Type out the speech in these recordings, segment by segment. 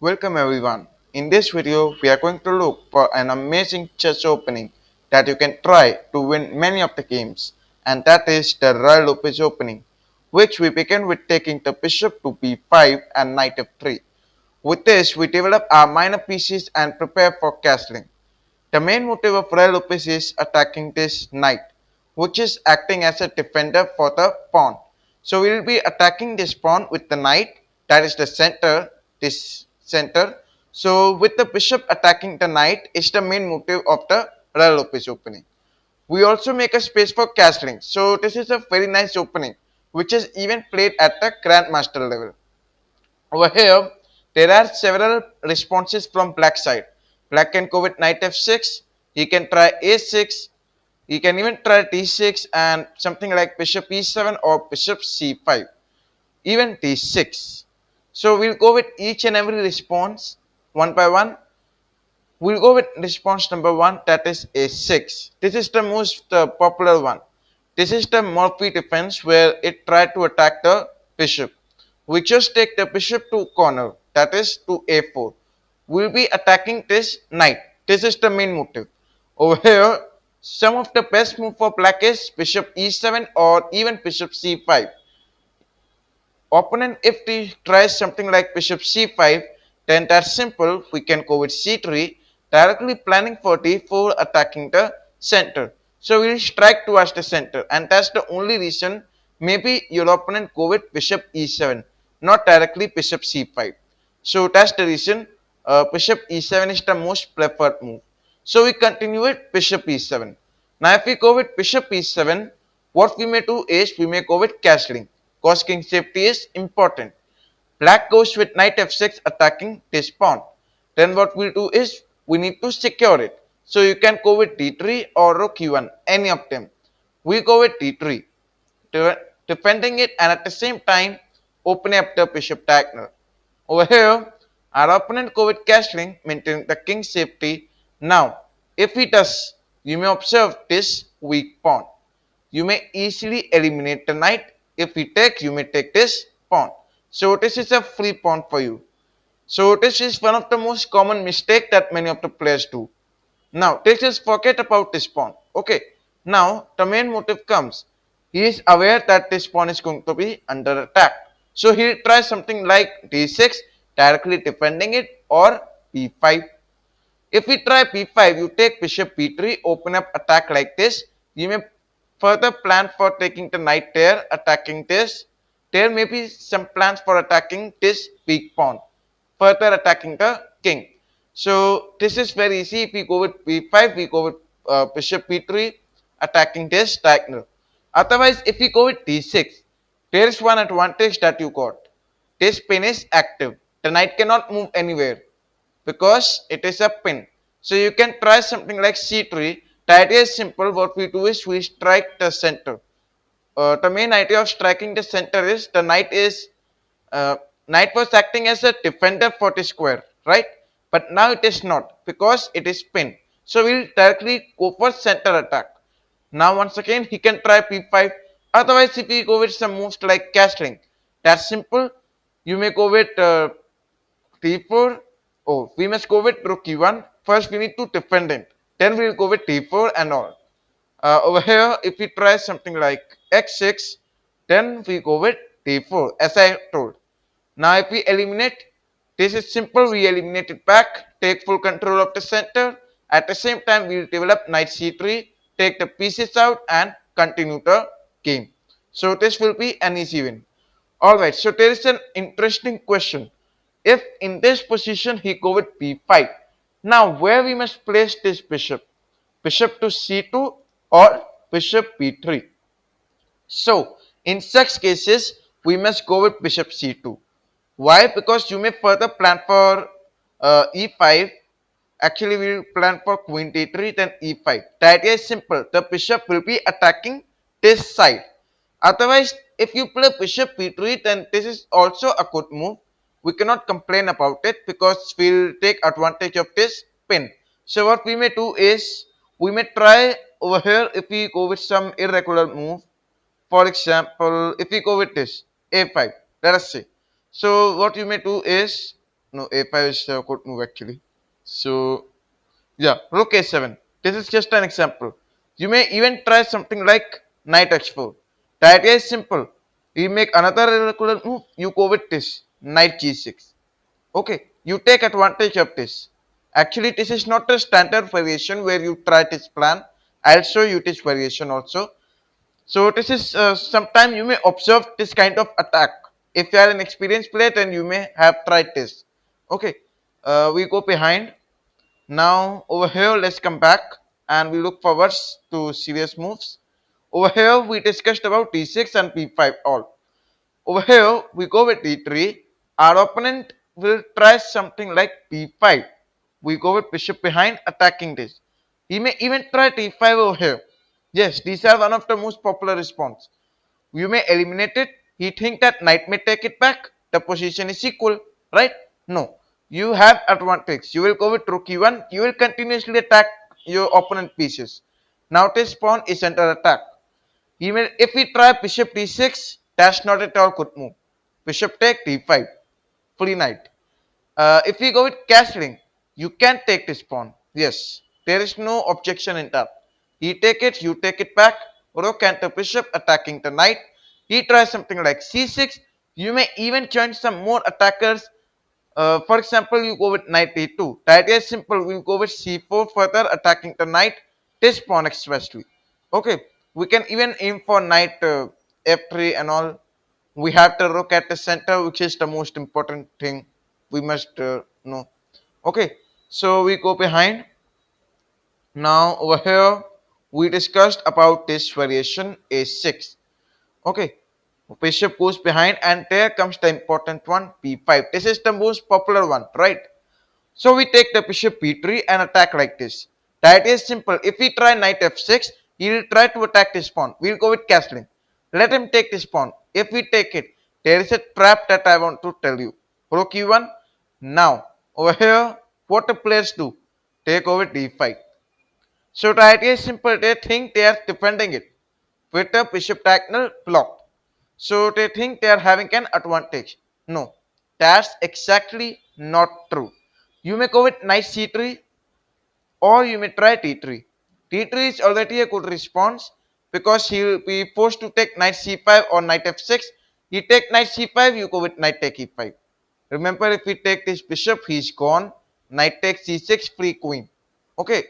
Welcome everyone. In this video, we are going to look for an amazing chess opening that you can try to win many of the games, and that is the Ruy Lopez opening, which we begin with taking the bishop to b5 and knight f3. With this, we develop our minor pieces and prepare for castling. The main motive of Ruy Lopez is attacking this knight, which is acting as a defender for the pawn. So we will be attacking this pawn with the knight, that is the center, this center. So with the bishop attacking the knight is the main motive of the Ruy Lopez opening. We also make a space for castling. So this is a very nice opening, which is even played at the grandmaster level. Over here, there are several responses from black side. Black can go with knight f6, he can try a6, he can even try d6 and something like bishop e7 or bishop c5, even d6. So we'll go with each and every response one by one. We'll go with response number one, that is a6. This is the most popular one. This is the Morphy defense where it tried to attack the bishop. We just take the bishop to corner, that is to a4. We'll be attacking this knight. This is the main motive. Over here, some of the best move for black is bishop e7 or even bishop c5. Opponent, if he tries something like bishop c5, then that's simple. We can go with c3, directly planning for d4, attacking the center. So we'll strike towards the center, and that's the only reason maybe your opponent go with bishop e7, not directly bishop c5. So that's the reason bishop e7 is the most preferred move. So we continue with bishop e7. Now if we go with bishop e7, what we may do is we may go with castling, cause king safety is important. Black goes with knight f6 attacking this pawn. Then what we'll do is we need to secure it. So you can go with d3 or rook e1, any of them. We go with d3, defending it and at the same time opening up the bishop diagonal. Over here, our opponent go with castling, maintaining the king's safety. Now, if he does, you may observe this weak pawn. You may easily eliminate the knight. If he takes, you may take this pawn. So this is a free pawn for you. So this is one of the most common mistake that many of the players do. Now let's just forget about this pawn. Okay. Now the main motive comes. He is aware that this pawn is going to be under attack. So he'll try something like d6, directly defending it, or b5. If we try b5, you take bishop b3, open up attack like this. You may further plan for taking the knight there, attacking this. There may be some plans for attacking this weak pawn, further attacking the king. So this is very easy. If we go with b5, we go with bishop b3, attacking this diagonal. Otherwise, if we go with d6, there is one advantage that you got. This pin is active. The knight cannot move anywhere because it is a pin. So you can try something like c3. The idea is simple. What we do is we strike the center. The main idea of striking the center is the uh, knight was acting as a defender for the square, right? But now it is not because it is pinned. So we'll directly go for center attack. Now once again he can try p5. Otherwise, if we go with some moves like castling, that's simple. You may go with d4. Oh, we must go with rook e1. First, we need to defend it. Then we'll go with d4 and all. Over here, if we try something like x6, then we go with d4, as I told. Now, if we eliminate, this is simple. We eliminate it back, take full control of the center. At the same time, we'll develop knight c3, take the pieces out, and continue the game. So this will be an easy win. Alright, so there is an interesting question. If in this position he go with b5, now where we must place this bishop? Bishop to c2 or bishop b3? So in such cases, we must go with bishop c2. Why? Because you may further plan for e5. Actually, we will plan for queen d3, then e5. The idea is simple. The bishop will be attacking this side. Otherwise, if you play bishop b3, then this is also a good move. We cannot complain about it because we'll take advantage of this pin. So what we may do is, we may try over here if we go with some irregular move. For example, if we go with this a5, let us see. So what you may do is No, a5 is a good move actually. So yeah, rook a7. This is just an example. You may even try something like knight h4. The idea is simple. You make another irregular move, you go with this knight g6. Okay, you take advantage of this. Actually, this is not a standard variation where you try this plan. I'll show you this variation also. So this is sometime you may observe this kind of attack. If you are an experienced player, then you may have tried this. Okay, we go behind. Now over here, let's come back and we look forward to serious moves. Over here, we discussed about d6 and b5 all. Over here, we go with d3. Our opponent will try something like b5. We go with bishop behind, attacking this. He may even try d5 over here. Yes, these are one of the most popular response. You may eliminate it. He think that knight may take it back. The position is equal, right? No. You have advantage. You will go with rook e1. You will continuously attack your opponent pieces. Now this pawn is under attack. Even if we try bishop d6, that's not at all good move. Bishop take d5, free knight. If we go with castling, you can take this pawn. Yes, there is no objection in that. He take it, you take it back. Rook and the bishop attacking the knight. He tries something like c6. You may even join some more attackers. For example, you go with knight a2. The idea is simple. We'll go with c4 further attacking the knight. This pawn especially. Okay, we can even aim for knight f3 and all. We have the rook at the center, which is the most important thing we must know. Okay, so we go behind. Now over here we discussed about this variation a6. Okay, bishop goes behind and there comes the important one b5. This is the most popular one, right? So we take the bishop b3 and attack like this. The idea is simple. If we try knight f6, he will try to attack this pawn. We'll go with castling. Let him take this pawn. If we take it, there is a trap that I want to tell you. Rook e1. Now, over here, what the players do? Take over d5. So the idea is simple. They think they are defending it with a bishop diagonal block. So they think they are having an advantage. No, that's exactly not true. You may go with knight c3 or you may try t3. T3 is already a good response because he will be forced to take knight c5 or knight f6. He take knight c5, you go with knight take e5. Remember, if we take this bishop, he is gone. Knight takes c6, free queen. Okay,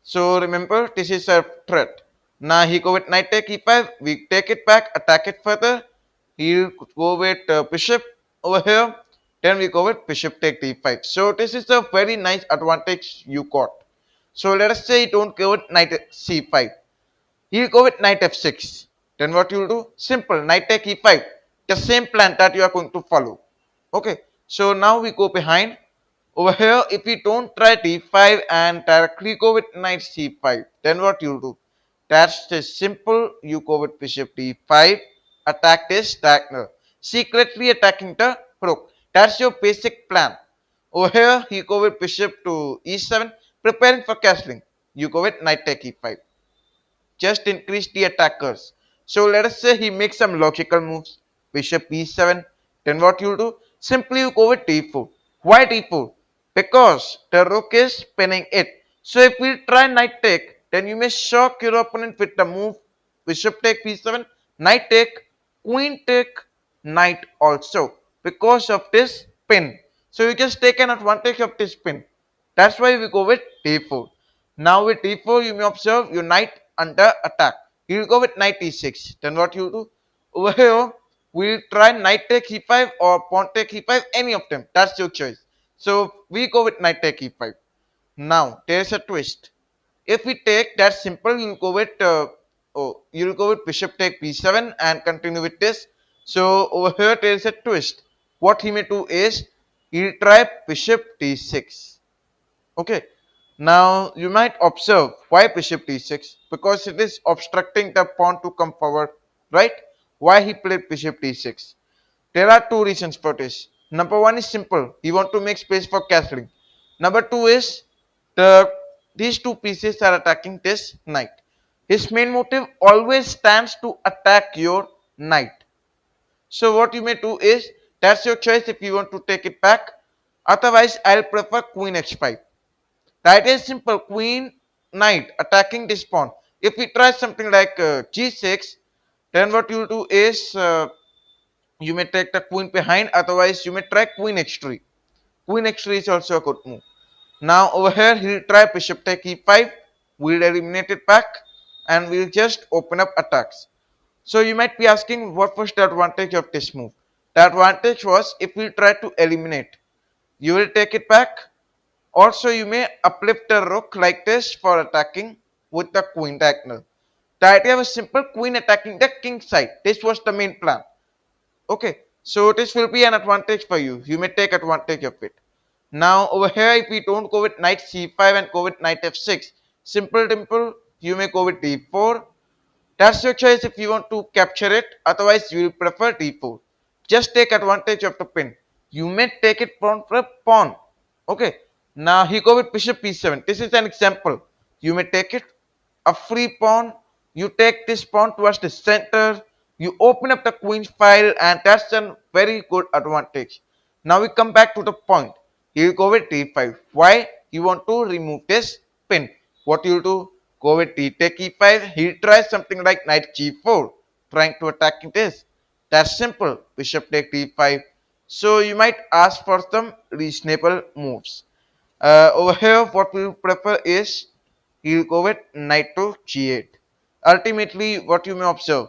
so remember, this is a threat. Now he go with knight take e5. We take it back, attack it further. He'll go with bishop over here. Then we go with bishop take d5. So this is a very nice advantage you got. So let us say you don't go with knight c5. He'll go with knight f6. Then what you'll do? Simple, knight take e5. The same plan that you are going to follow. Okay. So now we go behind. Over here, if we don't try d5 and directly go with knight c5, then what you'll do? That's just simple. You go with bishop d5, attack this diagonal, secretly attacking the rook. That's your basic plan. Over here, you go with bishop to e7, preparing for castling. You go with knight take e5, just increase the attackers. So let us say he makes some logical moves, bishop e7, then what you do? Simply you go with d4. Why d4? Because the rook is pinning it. So if we try knight take, then you may shock your opponent with the move bishop take b7, knight take, queen take, knight also because of this pin. So you just take an advantage of this pin. That's why we go with d4. Now with d4, you may observe your knight under attack. You will go with knight e6. Then what you do? Over here, we'll try knight take e5 or pawn take e5, any of them. That's your choice. So we go with knight take e5. Now there's a twist. If we take that simple, you'll go with bishop take b7 and continue with this. So over here there is a twist. What he may do is he'll try bishop d6. Okay. Now you might observe why bishop d6, because it is obstructing the pawn to come forward, right? Why he played bishop d6? There are two reasons for this. Number one is simple. He want to make space for castling. Number two is the these two pieces are attacking this knight. His main motive always stands to attack your knight. So what you may do is, that's your choice if you want to take it back. Otherwise, I'll prefer queen h5. That is simple. Queen knight attacking this pawn. If we try something like g6, then what you do is you may take the queen behind. Otherwise, you may try queen h3. Queen h3 is also a good move. Now over here, he'll try bishop take e5. We'll eliminate it back, and we'll just open up attacks. So you might be asking, what was the advantage of this move? The advantage was if we try to eliminate, you will take it back. Also, you may uplift the rook like this for attacking with the queen diagonal. The idea was simple: queen attacking the king side. This was the main plan. Okay, so this will be an advantage for you. You may take advantage of it. Now over here, if we don't go with knight c5 and go with knight f6, simple dimple, you may go with d4. That's your choice if you want to capture it. Otherwise, you will prefer d4. Just take advantage of the pin. You may take it pawn for a pawn. Okay. Now he go with bishop b7. This is an example. You may take it a free pawn. You take this pawn towards the center. You open up the queen file, and that's a very good advantage. Now we come back to the point. He'll go with d5. Why? You want to remove this pin. What you'll do? Go with d take e5. He'll try something like knight g4, trying to attack this. That's simple. Bishop take d5. So you might ask for some reasonable moves. Over here, what we prefer is he'll go with knight to g8. Ultimately, what you may observe,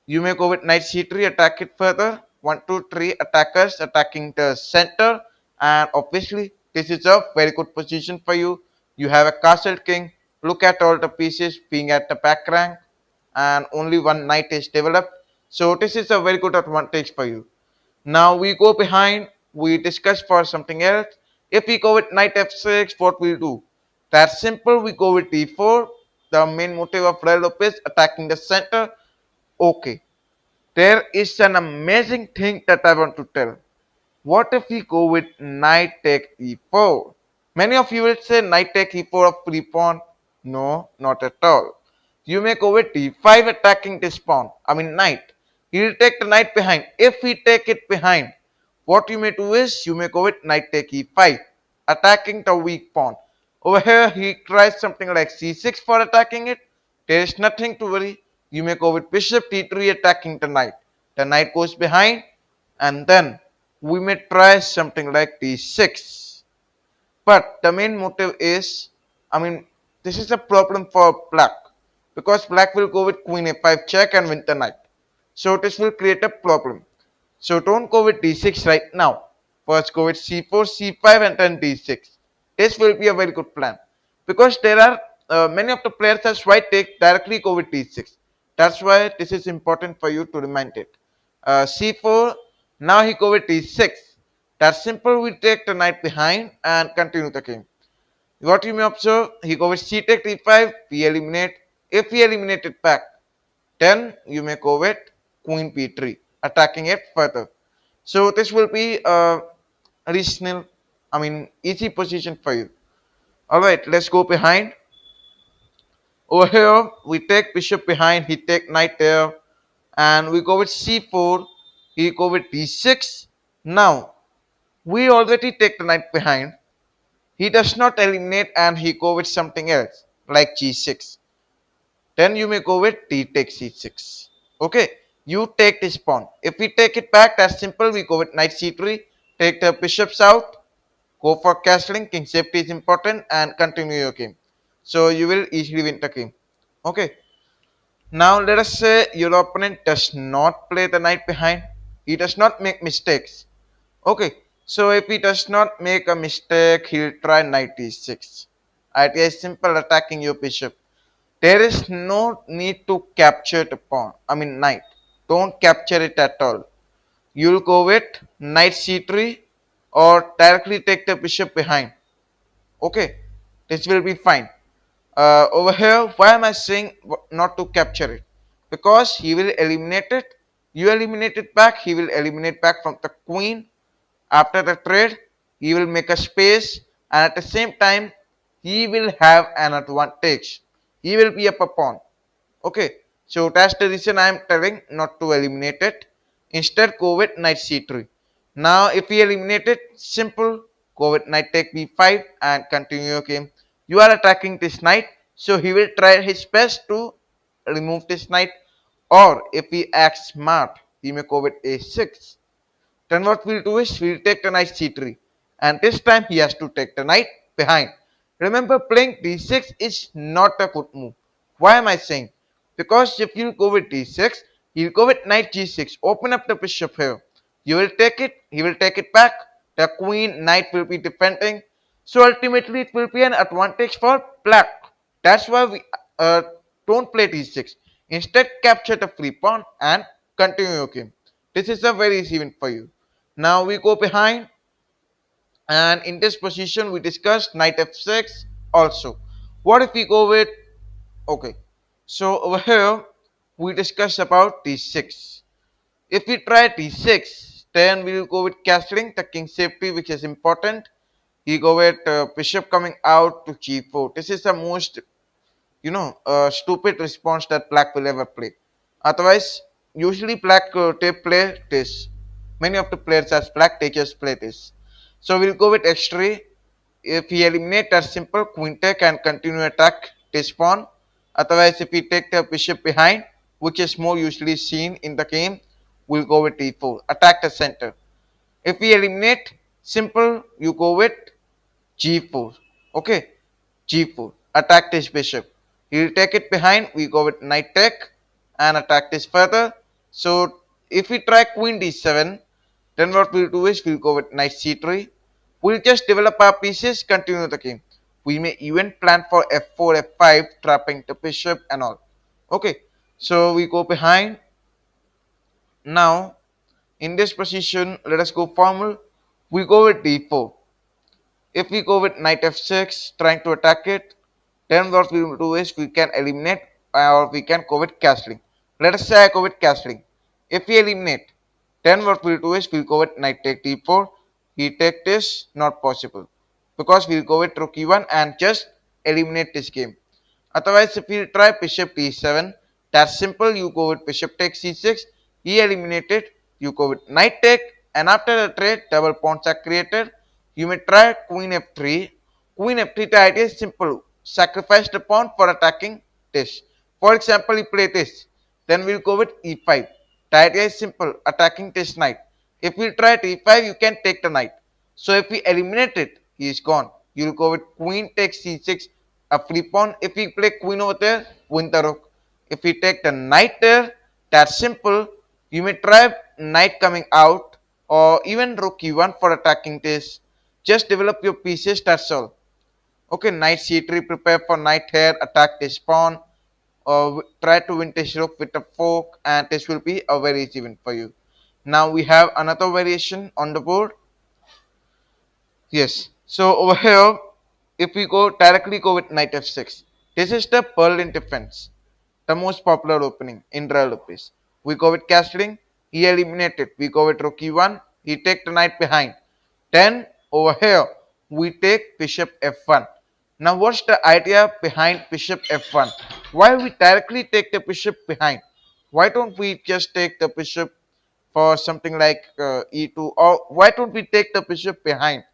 you may go with knight c3, attack it further. 1, 2, 3 attackers attacking the center, and obviously, this is a very good position for you. You have a castle king. Look at all the pieces being at the back rank, and only one knight is developed. So, this is a very good advantage for you. Now we go behind, we discuss for something else. If we go with knight f6, what we'll do? That's simple, we go with d4. The main motive of Ruy Lopez attacking the center. Okay, there is an amazing thing that I want to tell. What if we go with knight take e4? Many of you will say knight take e4 of free pawn. No, not at all. You may go with d5 attacking this pawn. I mean knight. He will take the knight behind. If we take it behind, what you may do is you may go with knight take e5, attacking the weak pawn. Over here, he tries something like c6 for attacking it. There is nothing to worry. You may go with bishop d3 attacking the knight. The knight goes behind, and then we may try something like d6. But the main motive is, I mean, this is a problem for black because black will go with queen a5 check and win the knight. So this will create a problem. So don't go with d6 right now. First go with c4, c5 and then d6. This will be a very good plan because there are many of the players as white take directly go with d6. That's why this is important for you to remind it. C4, now he go with d6. That's simple. We take the knight behind and continue the game. What you may observe, he go with c take d5. We eliminate. If we eliminate it back, then you may go with queen b3, attacking it further. So this will be a reasonable, I mean, easy position for you. All right, let's go behind. Over here, we take bishop behind. He take knight there, and we go with c4. He go with d6. Now we already take the knight behind. He does not eliminate, and he go with something else like g6. Then you may go with d take c6. Okay, you take this pawn. If we take it back, that's simple. We go with knight c3, take the bishops out, go for castling. King safety is important, and continue your game. So you will easily win the game. Okay. Now let us say your opponent does not play the knight behind. He does not make mistakes. Okay. So if he does not make a mistake, he'll try knight d6. Idea is simple, attacking your bishop. There is no need to capture the pawn. I mean knight. Don't capture it at all. You'll go with knight c3 or directly take the bishop behind. Okay. This will be fine. Over here, why am I saying not to capture it? Because he will eliminate it. You eliminate it back. He will eliminate back from the queen. After the trade, he will make a space, and at the same time, he will have an advantage. He will be up a pawn. Okay, so that's the reason I am telling not to eliminate it. Instead, go with knight c3. Now, if we eliminate it, simple. go with knight take b5 and continue your game. You are attacking this knight, so he will try his best to remove this knight, or if he acts smart, he may go with a6. Then what we'll do is we'll take the knight c3, and this time he has to take the knight behind. Remember, playing d6 is not a good move. Why am I saying? Because if you go with d6, he'll go with knight g6, open up the bishop here. You will take it, he will take it back. The queen, knight will be defending. So ultimately, it will be an advantage for black. That's why we uh, don't play d6. Instead, capture the free pawn and continue your game. This is a very easy win for you. Now we go behind, and in this position we discussed knight f6 also. What if we go with, okay, so over here we discuss about d6. If we try d6, then we will go with castling the king safety, which is important. We go with bishop coming out to g4. This is the most stupid response that black will ever play. Otherwise, usually black they play this. Many of the players as black they just play this. So we'll go with x3. If we eliminate that simple, queen take and continue attack this pawn. Otherwise, if we take the bishop behind, which is more usually seen in the game, we'll go with d4. Attack the center. If we eliminate, simple, you go with g4. Okay, g4. Attack this bishop. He'll take it behind. We go with knight take and attack this further. So if we try queen d7, then what we'll do is we'll go with knight c3. We'll just develop our pieces, continue the game. We may even plan for f4, f5, trapping the bishop and all. Okay, so we go behind. Now, in this position, let us go formal. We go with d4. If we go with knight f6, trying to attack it, then what we will do is we can eliminate, or we can go with castling. Let us say I go with castling. If we eliminate, then what we'll do is we'll go with knight take d4. He take this, not possible. Because we'll go with rook e1 and just eliminate this game. Otherwise, if you try bishop d7, that's simple. You go with bishop takes c6, he eliminated. You go with knight take, and after the trade, double pawns are created. You may try queen f3. Queen f3, the idea is simple. Sacrifice the pawn for attacking this. For example, you play this. Then we'll go with e5. The idea is simple. Attacking this knight. If we try at e5, you can take the knight. So if we eliminate it, he is gone. You'll go with queen takes c6, a free pawn. If we play queen over there, win the rook. If we take the knight there, that's simple. You may try knight coming out or even rook e1 for attacking this. Just develop your pieces, that's all. Okay, knight c3, prepare for knight here, attack this pawn, or try to win this rook with a fork, and this will be a very easy win for you. Now we have another variation on the board. Yes. So over here, if we go directly go with knight f6, this is the Berlin defense, the most popular opening in Ruy Lopez. We go with castling, he eliminated. We go with rook e1, he take the knight behind. Then over here, we take bishop f1. Now what's the idea behind bishop f1? Why we directly take the bishop behind? Why don't we just take the bishop for something like e2, or why don't we take the bishop behind?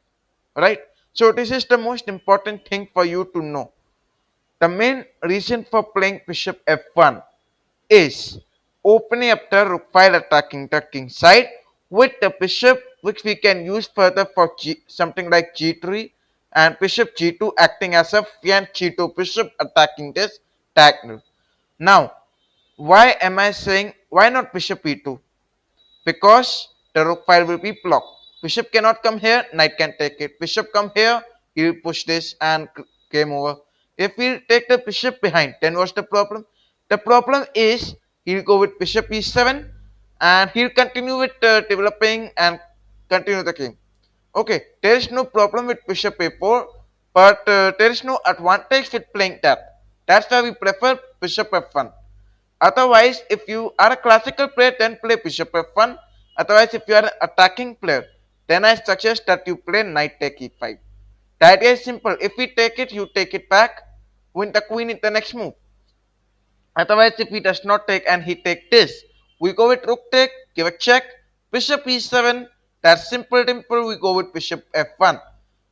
Right, so this is the most important thing for you to know. The main reason for playing bishop f1 is opening up the rook file, attacking the king side with the bishop, which we can use further for something like g3, and bishop g2 acting as a fiancé g2 bishop attacking this diagonal. Now why am I saying why not bishop e2? Because the rook file will be blocked. Bishop cannot come here, knight can take it. Bishop come here, he will push this and game over. If we take the bishop behind, then what's the problem? The problem is he'll go with bishop e7 and he'll continue with developing and continue the game. Okay, there is no problem with bishop a4, but there is no advantage with playing that. That's why we prefer bishop f1. Otherwise, if you are a classical player, then play bishop f1. Otherwise, if you are an attacking player, then I suggest that you play knight take e5. The idea is simple. If we take it, you take it back, win the queen in the next move. Otherwise, if he does not take and he take this, we go with rook take, give a check, bishop e7. That's simple, we go with bishop f1.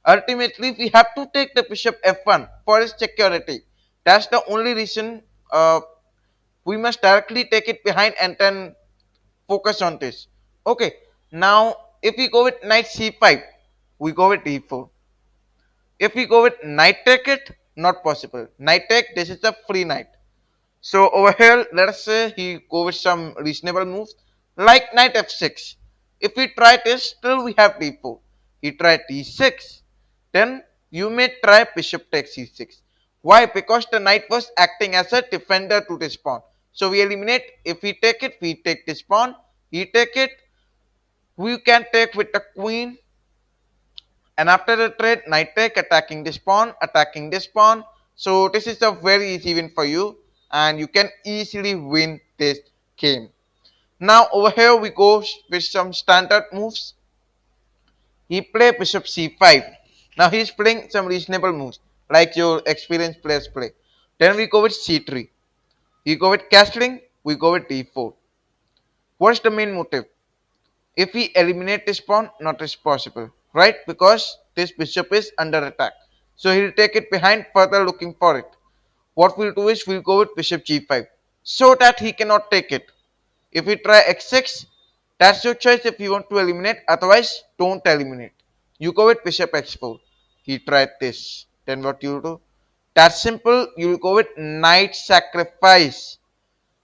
Ultimately, we have to take the bishop f1 for its security. That's the only reason we must directly take it behind and then focus on this. Okay, now if we go with knight c5, we go with d4. If we go with knight take it, not possible. Knight take, this is a free knight. So over here, let us say he go with some reasonable moves like knight f6. If we try this, still we have d4. He tried d6. Then you may try bishop takes c6. Why? Because the knight was acting as a defender to this pawn. So we eliminate. If we take it, we take this pawn. He take it. We can take with the queen. And after the trade, knight take, attacking this pawn. So this is a very easy win for you, and you can easily win this game. Now over here we go with some standard moves. He play bishop c5. Now he's playing some reasonable moves like your experienced players play. Then we go with c3. We go with castling. We go with d4. What's the main motive? If we eliminate this pawn, not as possible, right? Because this bishop is under attack. So he'll take it behind, further looking for it. What we'll do is we'll go with bishop g5 so that he cannot take it. If we try x6, that's your choice if you want to eliminate. Otherwise, don't eliminate. You go with bishop x4. He tried this. Then what you do? That's simple. You'll go with knight sacrifice,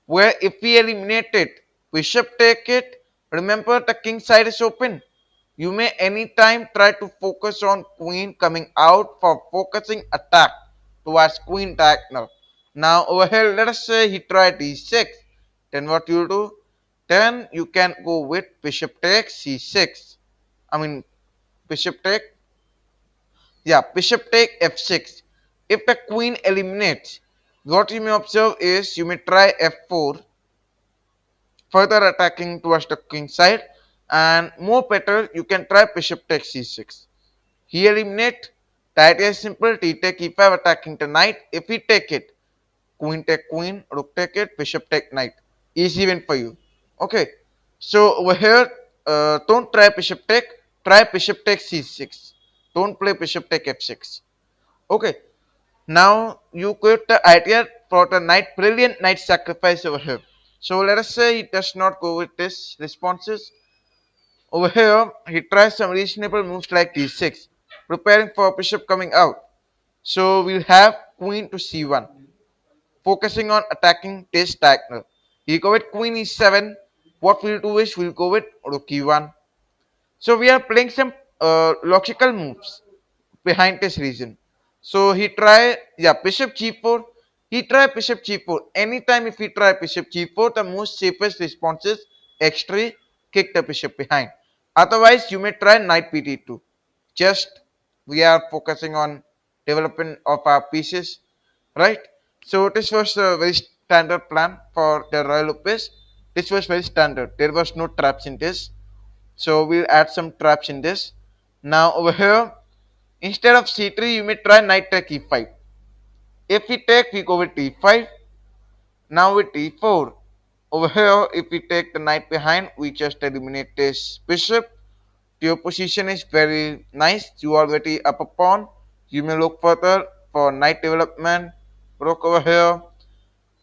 where if we eliminate it, bishop take it, remember the king side is open. You may anytime try to focus on queen coming out for focusing attack towards queen diagonal. Now over here, let us say he tried d6. Then what you do? Then you can go with bishop takes c6. I mean bishop take, yeah, bishop take f6. If the queen eliminates, what you may observe is you may try f4, further attacking towards the king side, and more better you can try bishop takes c6. He eliminate. The idea is simple. T take e5 attacking the knight. If he take it, queen take queen, rook take it, bishop take knight. Easy win for you. Okay. So over here, don't try bishop take. Try bishop take c6. Don't play bishop take f6. Okay. Now you get the idea for the knight, brilliant knight sacrifice over here. So let us say he does not go with this responses. Over here, he tries some reasonable moves like d6, preparing for bishop coming out. So we'll have queen to c1, focusing on attacking this diagonal. He go with queen e7. What we'll do is we'll go with rook e1. So we are playing some logical moves behind this reason. So he try, yeah, bishop g4. He try bishop g4. Anytime if he try bishop g4, the most safest response is x3, kick the bishop behind. Otherwise, you may try knight pt2. Just we are focusing on development of our pieces, right? So this was a very standard plan for the Ruy Lopez. This was very standard. There was no traps in this. So we'll add some traps in this. Now over here, instead of c3, you may try knight take e5. If we take, we go with d5. Now with d4. Over here, if we take the knight behind, we just eliminate this bishop. Your position is very nice. You already up a pawn. You may look further for knight development. Rook over here.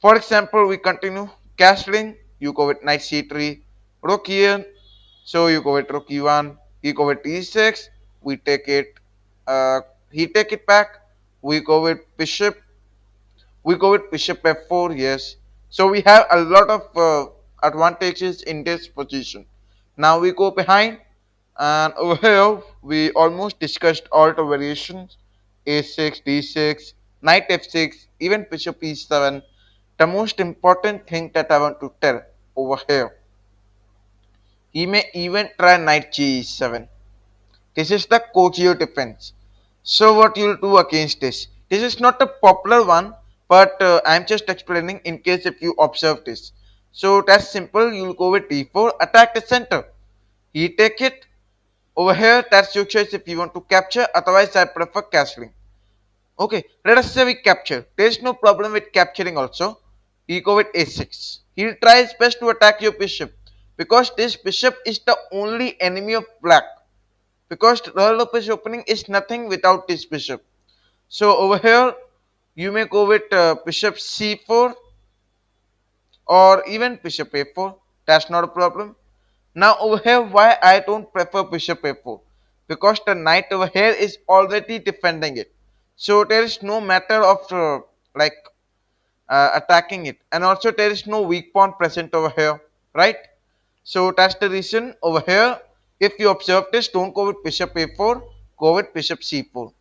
For example, we continue castling. You go with knight c3. Rook here. So you go with rook e1. You go with e6. We take it. He take it back. We go with bishop. We go with bishop f4. Yes. So we have a lot of advantages in this position. Now we go behind, and over here we almost discussed all the variations: a6, d6, knight f6, even bishop e7. The most important thing that I want to tell over here, he may even try knight g7. This is the Kogyo defense. So what you'll do against this? This is not a popular one, but I'm just explaining in case if you observe this. So that's simple. You'll go with d4, attack the center. He take it. Over here, that's your choice if you want to capture. Otherwise, I prefer castling. Okay, let us say we capture. There's no problem with capturing also. He go with a6. He'll try his best to attack your bishop because this bishop is the only enemy of black. because Ruy Lopez opening is nothing without this bishop. So over here, you may go with bishop c4 or even bishop a4. That's not a problem. Now over here, why I don't prefer bishop a4? Because the knight over here is already defending it. So there is no matter of like attacking it, and also there is no weak pawn present over here, right? So that's the reason over here. If you observe this, don't go with bishop a4, go with bishop c4.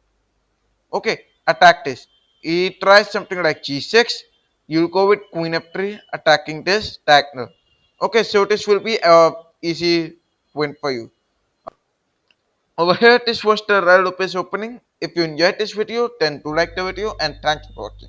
Okay, attack this. He tries something like g6. You'll go with queen f3, attacking this diagonal. Okay, so this will be a easy win for you. Over here, this was the Ruy Lopez opening. If you enjoyed this video, then do like the video and thanks for watching.